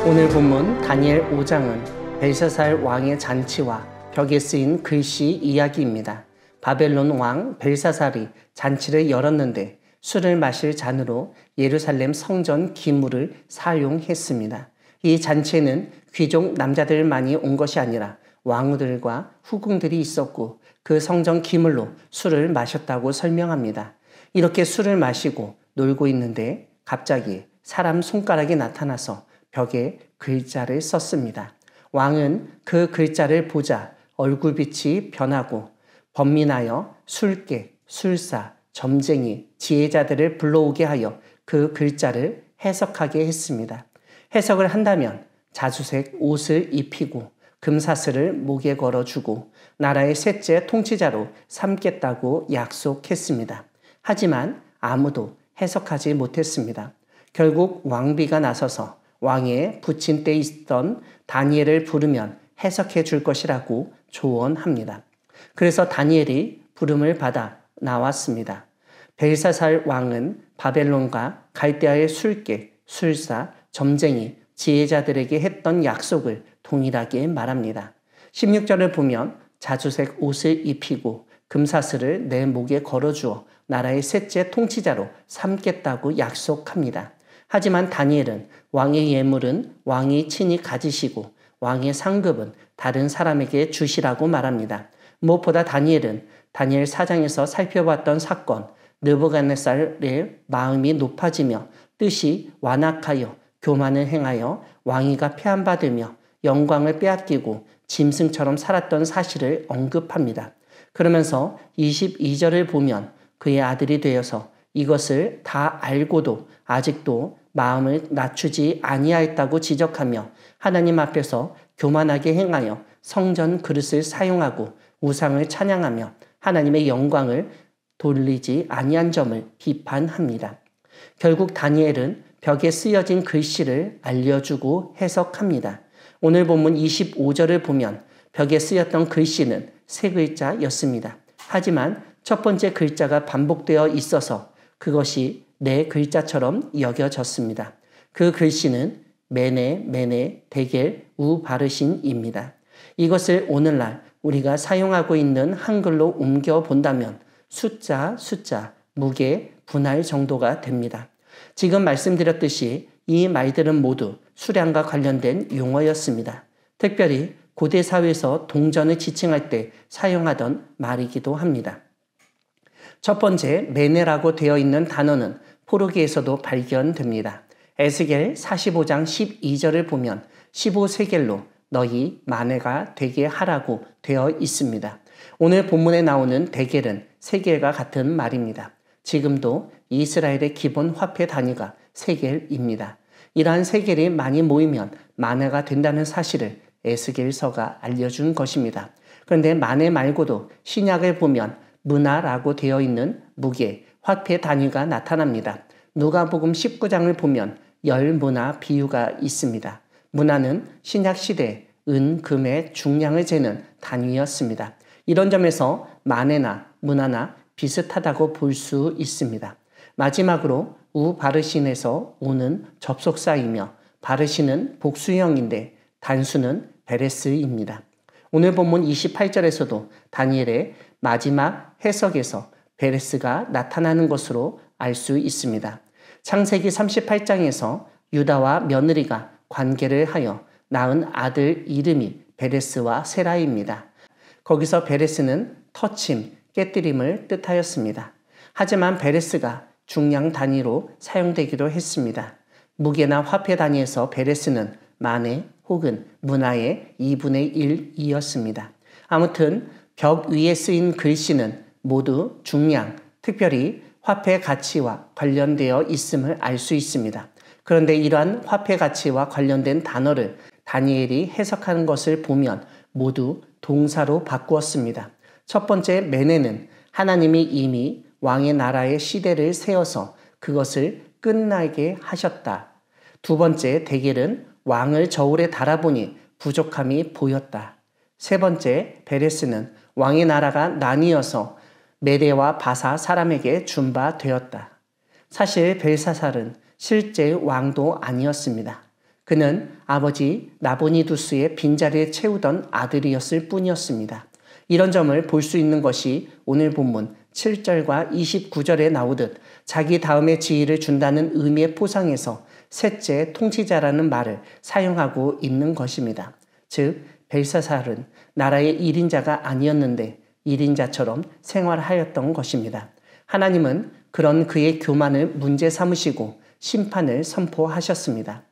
오늘 본문 다니엘 5장은 벨사살 왕의 잔치와 벽에 쓰인 글씨 이야기입니다. 바벨론 왕 벨사살이 잔치를 열었는데 술을 마실 잔으로 예루살렘 성전 기물을 사용했습니다. 이 잔치에는 귀족 남자들만이 온 것이 아니라 왕후들과 후궁들이 있었고 그 성전 기물로 술을 마셨다고 설명합니다. 이렇게 술을 마시고 놀고 있는데 갑자기 사람 손가락이 나타나서 벽에 글자를 썼습니다. 왕은 그 글자를 보자 얼굴빛이 변하고 번민하여 술객, 술사, 점쟁이, 지혜자들을 불러오게 하여 그 글자를 해석하게 했습니다. 해석을 한다면 자주색 옷을 입히고 금사슬을 목에 걸어주고 나라의 셋째 통치자로 삼겠다고 약속했습니다. 하지만 아무도 해석하지 못했습니다. 결국 왕비가 나서서 왕의 부친때 있던 다니엘을 부르면 해석해 줄 것이라고 조언합니다. 그래서 다니엘이 부름을 받아 나왔습니다. 벨사살 왕은 바벨론과 갈대아의 술객, 술사, 점쟁이, 지혜자들에게 했던 약속을 동일하게 말합니다. 16절을 보면 자주색 옷을 입히고 금사슬을 내 목에 걸어주어 나라의 셋째 통치자로 삼겠다고 약속합니다. 하지만 다니엘은 왕의 예물은 왕이 친히 가지시고 왕의 상급은 다른 사람에게 주시라고 말합니다. 무엇보다 다니엘은 다니엘 4장에서 살펴봤던 사건, 느부갓네살의 마음이 높아지며 뜻이 완악하여 교만을 행하여 왕위가 폐한받으며 영광을 빼앗기고 짐승처럼 살았던 사실을 언급합니다. 그러면서 22절을 보면 그의 아들이 되어서 이것을 다 알고도 아직도 마음을 낮추지 아니하였다고 지적하며 하나님 앞에서 교만하게 행하여 성전 그릇을 사용하고 우상을 찬양하며 하나님의 영광을 돌리지 아니한 점을 비판합니다. 결국 다니엘은 벽에 쓰여진 글씨를 알려주고 해석합니다. 오늘 본문 25절을 보면 벽에 쓰였던 글씨는 세 글자였습니다. 하지만 첫 번째 글자가 반복되어 있어서 그것이 네 글자처럼 여겨졌습니다. 그 글씨는 메네, 메네, 데겔, 우바르신입니다. 이것을 오늘날 우리가 사용하고 있는 한글로 옮겨 본다면 숫자, 무게, 분할 정도가 됩니다. 지금 말씀드렸듯이 이 말들은 모두 수량과 관련된 용어였습니다. 특별히 고대 사회에서 동전을 지칭할 때 사용하던 말이기도 합니다. 첫 번째 메네라고 되어 있는 단어는 포르기에서도 발견됩니다. 에스겔 45장 12절을 보면 15세겔로 너희 마네가 되게 하라고 되어 있습니다. 오늘 본문에 나오는 데겔은 세겔과 같은 말입니다. 지금도 이스라엘의 기본 화폐 단위가 세겔입니다. 이러한 세겔이 많이 모이면 마네가 된다는 사실을 에스겔서가 알려준 것입니다. 그런데 마네 말고도 신약을 보면 문화라고 되어 있는 무게, 화폐 단위가 나타납니다. 누가복음 19장을 보면 열문화 비유가 있습니다. 문화는 신약 시대 은, 금의 중량을 재는 단위였습니다. 이런 점에서 마네나 문화나 비슷하다고 볼 수 있습니다. 마지막으로 우바르신에서 오는 접속사이며 바르신은 복수형인데 단수는 베레스입니다. 오늘 본문 28절에서도 다니엘의 마지막 해석에서 베레스가 나타나는 것으로 알 수 있습니다. 창세기 38장에서 유다와 며느리가 관계를 하여 낳은 아들 이름이 베레스와 세라입니다. 거기서 베레스는 터침, 깨뜨림을 뜻하였습니다. 하지만 베레스가 중량 단위로 사용되기도 했습니다. 무게나 화폐 단위에서 베레스는 마네 혹은 문화의 2분의 1이었습니다. 아무튼 벽 위에 쓰인 글씨는 모두 중량, 특별히 화폐 가치와 관련되어 있음을 알 수 있습니다. 그런데 이러한 화폐 가치와 관련된 단어를 다니엘이 해석하는 것을 보면 모두 동사로 바꾸었습니다. 첫 번째 메네는 하나님이 이미 왕의 나라의 시대를 세워서 그것을 끝나게 하셨다. 두 번째 데겔은 왕을 저울에 달아보니 부족함이 보였다. 세 번째 베레스는 왕의 나라가 나뉘어서 메대와 바사 사람에게 준 바 되었다. 사실 벨사살은 실제 왕도 아니었습니다. 그는 아버지 나보니두스의 빈자리에 채우던 아들이었을 뿐이었습니다. 이런 점을 볼 수 있는 것이 오늘 본문 7절과 29절에 나오듯 자기 다음에 지위를 준다는 의미의 포상에서 셋째 통치자라는 말을 사용하고 있는 것입니다. 즉 벨사살은 나라의 1인자가 아니었는데 1인자처럼 생활하였던 것입니다. 하나님은 그런 그의 교만을 문제 삼으시고 심판을 선포하셨습니다.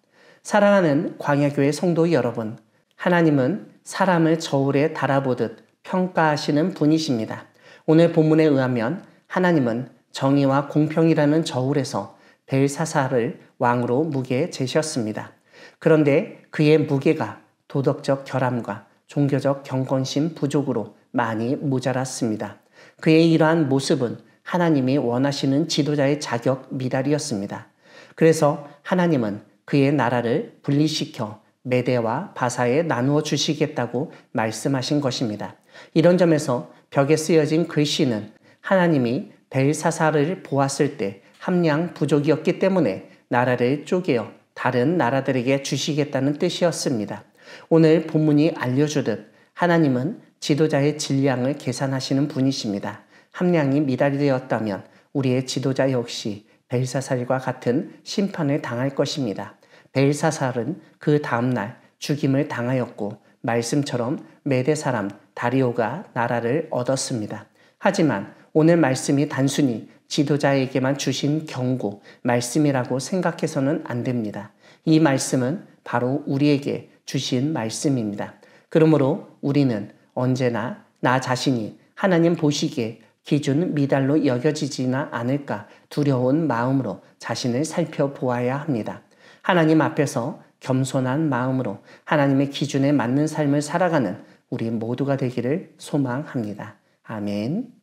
사랑하는 광야교회 성도 여러분, 하나님은 사람을 저울에 달아보듯 평가하시는 분이십니다. 오늘 본문에 의하면 하나님은 정의와 공평이라는 저울에서 벨사살을 왕으로 무게에 재셨습니다. 그런데 그의 무게가 도덕적 결함과 종교적 경건심 부족으로 많이 모자랐습니다. 그의 이러한 모습은 하나님이 원하시는 지도자의 자격 미달이었습니다. 그래서 하나님은 그의 나라를 분리시켜 메대와 바사에 나누어 주시겠다고 말씀하신 것입니다. 이런 점에서 벽에 쓰여진 글씨는 하나님이 벨사살을 보았을 때 함량 부족이었기 때문에 나라를 쪼개어 다른 나라들에게 주시겠다는 뜻이었습니다. 오늘 본문이 알려주듯 하나님은 지도자의 질량을 계산하시는 분이십니다. 함량이 미달이 되었다면 우리의 지도자 역시 벨사살과 같은 심판을 당할 것입니다. 벨사살은 그 다음날 죽임을 당하였고 말씀처럼 메대 사람 다리오가 나라를 얻었습니다. 하지만 오늘 말씀이 단순히 지도자에게만 주신 경고, 말씀이라고 생각해서는 안 됩니다. 이 말씀은 바로 우리에게 주신 말씀입니다. 그러므로 우리는 언제나 나 자신이 하나님 보시기에 기준 미달로 여겨지지나 않을까 두려운 마음으로 자신을 살펴보아야 합니다. 하나님 앞에서 겸손한 마음으로 하나님의 기준에 맞는 삶을 살아가는 우리 모두가 되기를 소망합니다. 아멘.